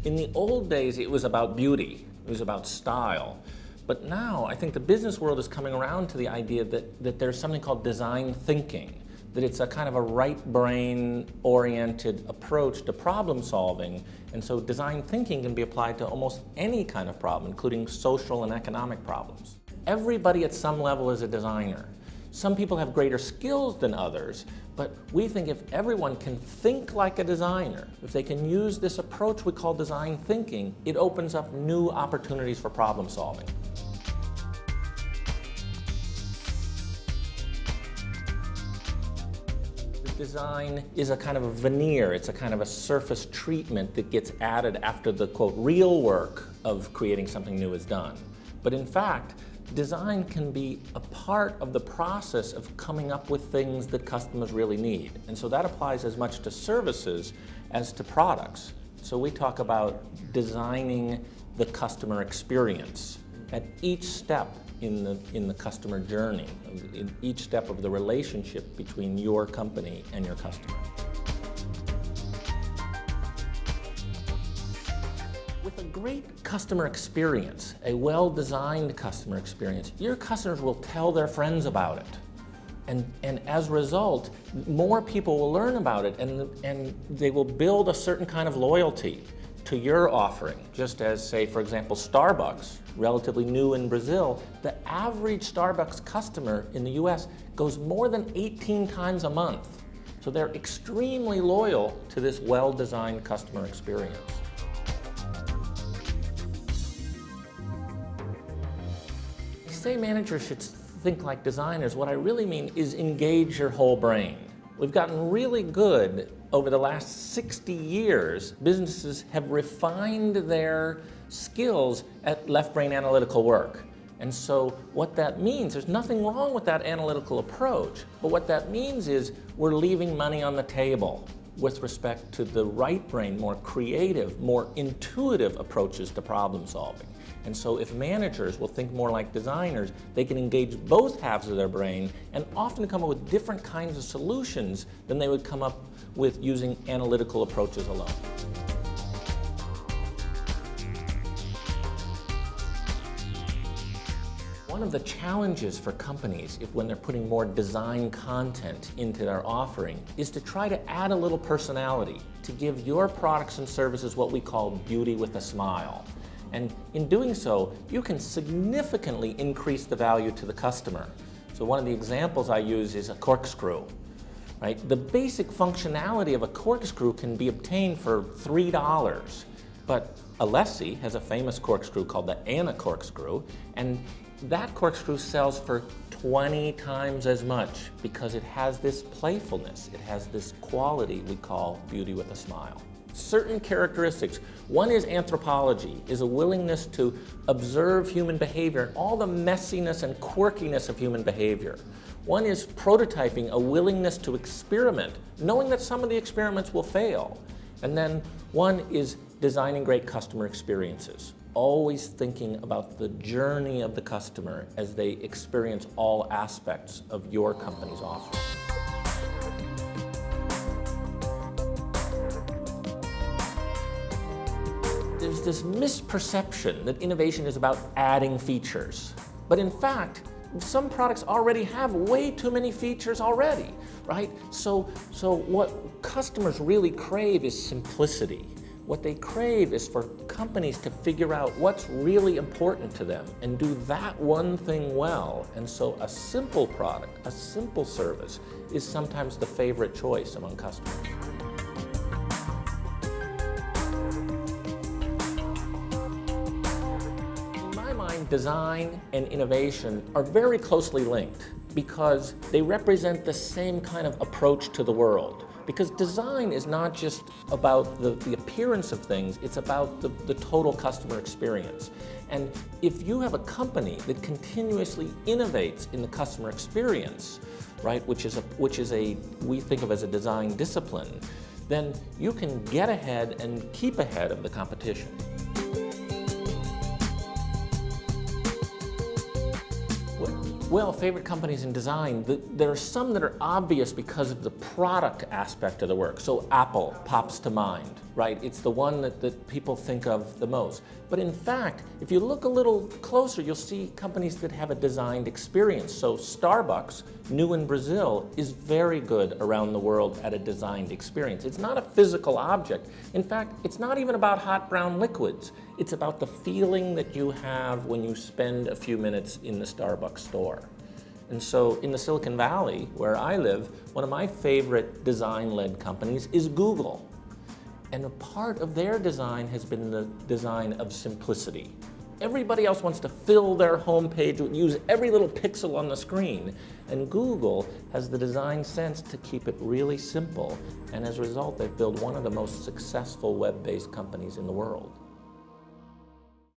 In the old days, it was about beauty, it was about style. But now, I think the business world is coming around to the idea that there's something called design thinking, that it's a kind of a right-brain-oriented approach to problem solving. And so design thinking can be applied to almost any kind of problem, including social and economic problems. Everybody at some level is a designer. Some people have greater skills than others, but we think if everyone can think like a designer, if they can use this approach we call design thinking, it opens up new opportunities for problem solving. Design is a kind of a veneer, it's a kind of a surface treatment that gets added after the, quote, real work of creating something new is done. But in fact, design can be a part of the process of coming up with things that customers really need. And so that applies as much to services as to products. So we talk about designing the customer experience at each step in the customer journey, in each step of the relationship between your company and your customer. With a great customer experience, a well-designed customer experience, your customers will tell their friends about it. And as a result, more people will learn about it and they will build a certain kind of loyalty to your offering. Just as, say, for example, Starbucks, relatively new in Brazil, the average Starbucks customer in the US goes more than 18 times a month. So they're extremely loyal to this well-designed customer experience. I say managers should think like designers. What I really mean is engage your whole brain. We've gotten really good over the last 60 years. Businesses have refined their skills at left brain analytical work. And so what that means, there's nothing wrong with that analytical approach, but what that means is we're leaving money on the table with respect to the right brain, more creative, more intuitive approaches to problem solving. And so if managers will think more like designers, they can engage both halves of their brain and often come up with different kinds of solutions than they would come up with using analytical approaches alone. One of the challenges for companies, when they're putting more design content into their offering, is to try to add a little personality, to give your products and services what we call beauty with a smile. And in doing so, you can significantly increase the value to the customer. So one of the examples I use is a corkscrew. Right? The basic functionality of a corkscrew can be obtained for $3, but Alessi has a famous corkscrew called the Anna corkscrew, and that corkscrew sells for 20 times as much because it has this playfulness, it has this quality we call beauty with a smile. Certain characteristics. One is anthropology, is a willingness to observe human behavior and all the messiness and quirkiness of human behavior. One is prototyping, a willingness to experiment, knowing that some of the experiments will fail. And then one is designing great customer experiences, always thinking about the journey of the customer as they experience all aspects of your company's offering. There's this misperception that innovation is about adding features. But in fact, some products already have way too many features already, right? So what customers really crave is simplicity. What they crave is for companies to figure out what's really important to them and do that one thing well. And so a simple product, a simple service, is sometimes the favorite choice among customers. Design and innovation are very closely linked because they represent the same kind of approach to the world. Because design is not just about the appearance of things, it's about the total customer experience. And if you have a company that continuously innovates in the customer experience, right, which is we think of as a design discipline, then you can get ahead and keep ahead of the competition. Well, favorite companies in design, there are some that are obvious because of the product aspect of the work. So Apple pops to mind, right? It's the one that people think of the most. But in fact, if you look a little closer, you'll see companies that have a designed experience. So Starbucks, new in Brazil, is very good around the world at a designed experience. It's not a physical object. In fact, it's not even about hot brown liquids. It's about the feeling that you have when you spend a few minutes in the Starbucks store. And so in the Silicon Valley, where I live, one of my favorite design-led companies is Google. And a part of their design has been the design of simplicity. Everybody else wants to fill their homepage, use every little pixel on the screen. And Google has the design sense to keep it really simple. And as a result, they've built one of the most successful web-based companies in the world.